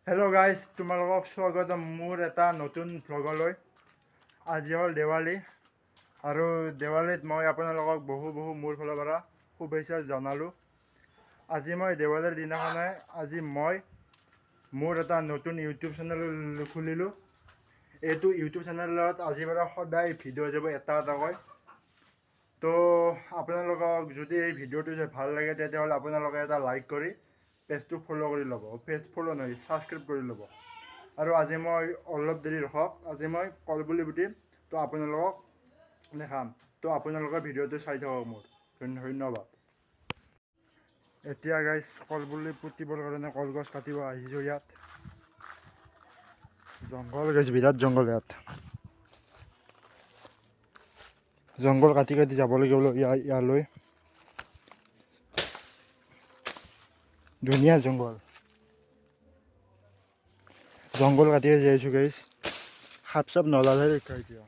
Hello' guys, তোমালোকক স্বাগতম মোৰ এটা নতুন ভ্লগলৈ। আজি হ'ল দেৱালী আৰু দেৱালীত মই আপোনালোকক বহু মোৰ ফালৰ পৰা শুভেচ্ছা জনালোঁ। আজি মই দেৱালীৰ দিনাখনে মই মোৰ এটা নতুন ইউটিউব চেনেল খুলিলোঁ। এইটো ইউটিউব চেনেলত আজিৰ পৰা সদায় ভিডিঅ' যাব এটা এটাকৈ। তো আপোনালোকক যদি এই ভিডিঅ'টো ভাল লাগে তেতিয়াহ'লে আপোনালোকে এটা লাইক কৰি পেজটো ফ'ল' কৰি ল'ব। পেজ ফ'ল' নহয়, ছাবস্ক্ৰাইব কৰি ল'ব। আৰু আজি মই অলপ দেৰি ৰখক, আজি মই কলপুলি পুতিম, তো আপোনালোকক দেখাম। তো আপোনালোকে ভিডিঅ'টো চাই থাকক মোৰ। ধন্যবাদ। এতিয়া গাইজ কলপুলি পুতিবৰ কাৰণে কলগছ কাটিব আহিছোঁ ইয়াত। জংঘল গাইজ, বিৰাট জংঘল ইয়াত। জংঘল কাটি যাব লাগিব ইয়ালৈ। ধুনীয়া জংঘল কাটি যাই আছোঁ গাইজ। সাপ চাপ নলালে এতিয়া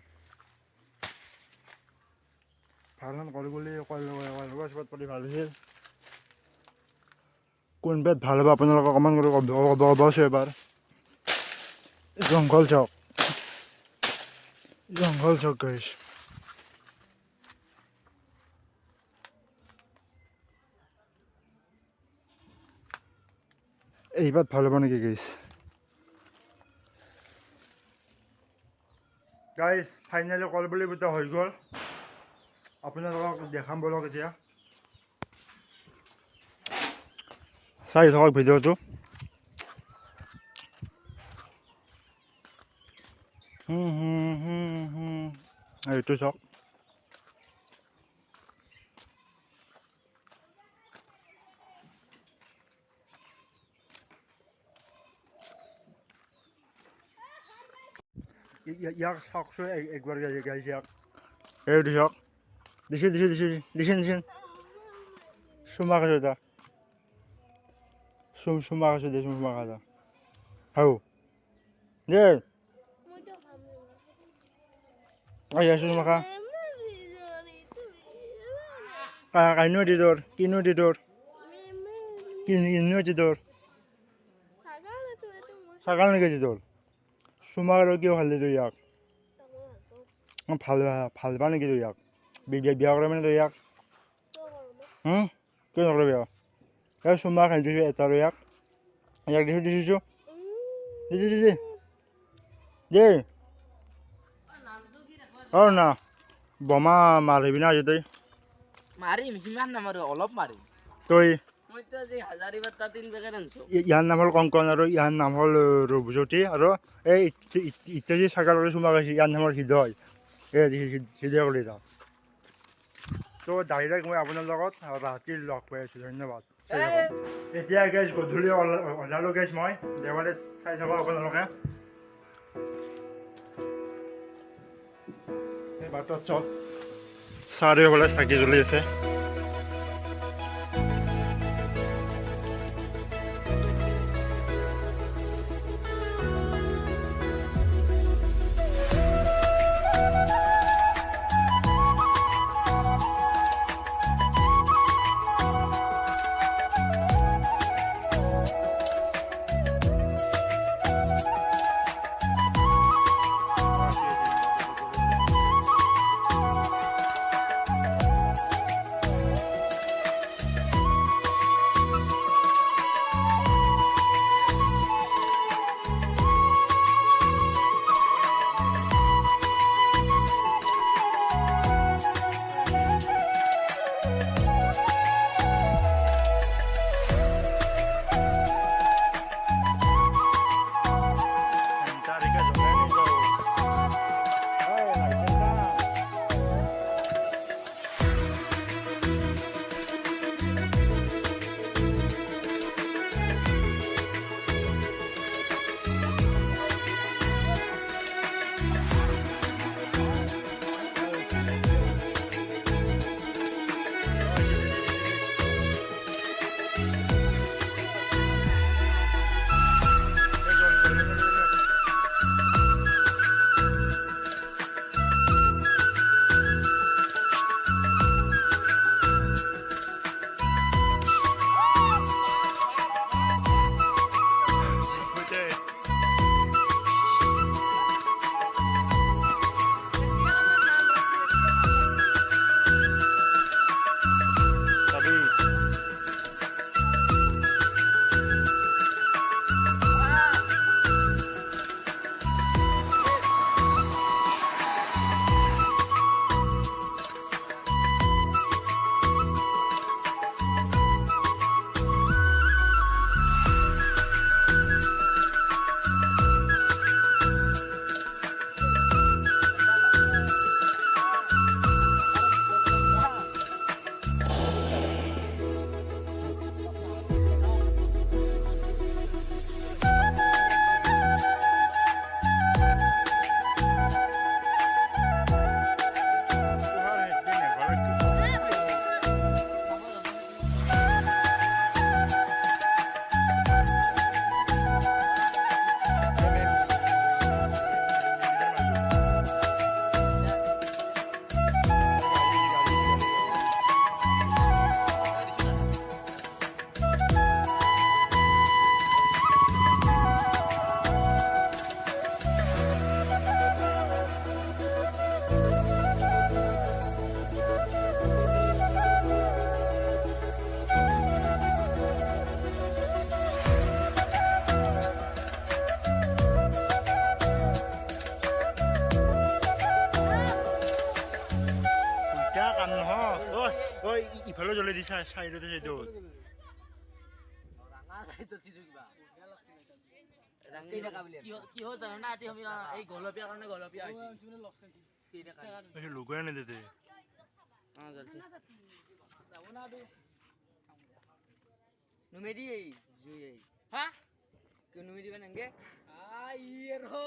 ভাল নাম কল বুলি কলগছ পাতি ভাল হৈছিল। কোন বেত ভাল হ'ব আপোনালোকক অকণমান ক'বচোন এবাৰ। জংঘল চাওক গাইজ। এইবাৰ ভাল হ'ব নেকি গাইজ? গাইজ ফাইনেলি কলপুলি পুতা হৈ গ'ল। আপোনালোকক দেখাম বলক এতিয়া। চাই থাকক ভিডিঅ'টো। এইটো চাওক। ইয়াক চাওকচোন একবাৰ গাইজ ইয়াক। এইটো চাওক। দিছে চুমা খাইছোঁ এটা। চুমা খাইছোঁ দে, চুমা খাইছা হাও দে চুমা খা। কাইনো দি তোৰ, কিনো দি তোৰ, কিনো দি তোৰ, ছাগাল নেকি দি তোৰ? চুমা আৰু কিয় খালি তই ইয়াক? ভাল পা নেকি তই ইয়াক? বিয়া কৰা মানে তই ইয়াক? কিয় নকৰা বিয়া? এই চুমা খাই দিছোঁ এটা আৰু ইয়াক দিছোঁ দে অ' না বোমা মাৰিবি না আজি তই? মাৰিম, সিমান নামাৰো, অলপ মাৰিম। তই মইতো আজি হাজাৰী বাৰ্তা 3 পেকেট আনিছোঁ। ইয়াৰ নাম হ'ল কংকন আৰু ইয়াৰ নাম হ'ল ৰূপজ্যোতি আৰু এই ইত্যাদি ছাগালৰ চুমা খাইছে। ইয়াৰ নাম হ'ল হৃদয়। হৃদয় কলিতা। তো ডাইৰেক্ট মই আপোনাৰ লগত ৰাতি লগ পাই আছোঁ। ধন্যবাদ। এতিয়া গাইজ গধূলি ওলালোঁ গাইজ মই দেৱালীত। চাই থাকক আপোনালোকে। এই বাটত চব চাৰিওফালে চাকি জ্বলি আছে। ইফালে জ্বলি দি চাইডতে সেইটো ৰাঙা চাইটো চিটো কিবা কি হ'ল জানো না আজি আমি এই গলপীয়া কাৰণে গলপীয়া হৈছে লুকুৱাই নিদিতে নুমেদি এই জুই এই হা কিয় নুমেদি বানগে আইৰ ho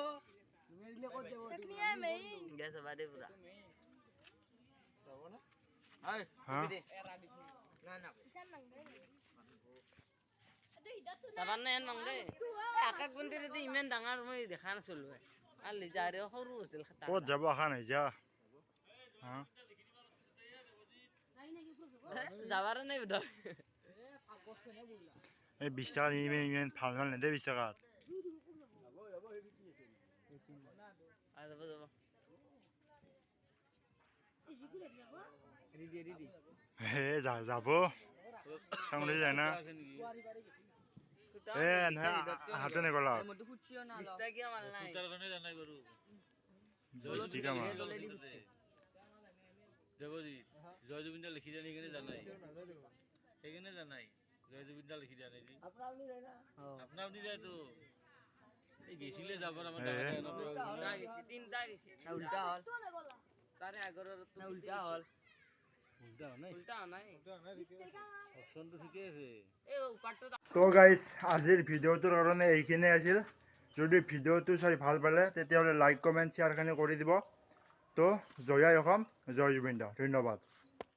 নুমেদিলে ক'ত যাব টেকনিয়া মেই গেছ বাদে পুৰা যাব না আই নুমেদি এৰা দিছ না না কিसान মাংদে যাবান নাই এন মাংদে আকাশ বন্দিৰে ইমান ডাঙৰ মই দেখা নাছিলো আৰু লিজাৰে সৰু আছিল খাতা ক'ত যাব আশা নাই যা হা যাবাৰ নাই বুধ এই 20 টাকা ইমান ভাল ভাল নেদে 20 টাকাত যাব যাব ৰেডি হে যাব সামনে যায় না এ নহয় হাতে নেগলা মইতো খুচিও না বিস্তা কি মাল নাই তার কারণে জানাই গরু 20 টাকা মাল দেবজি জয় জুবিনদা লিখি জানি এখানে জানাই এখানে জানাই জয় জুবিনদা লিখি জানাই জি আপনা আপনি যায় তো এই গেছিলে যাবার আমার উল্টা গেছে তিনটা গেছে না উল্টা হল তারে আগর না উল্টা হল উল্টা নাই অপশন তো ঠিকই আছে এই পাটটো তো গাইজ আজিৰ ভিডিঅ'টোৰ কাৰণে এইখিনিয়ে আছিল যদি ভিডিঅ'টো চাই ভাল পালে তেতিয়াহ'লে লাইক কমেণ্ট শ্বেয়াৰখিনি কৰি দিব তো জয় আই অসম জয় জুবিন দা ধন্যবাদ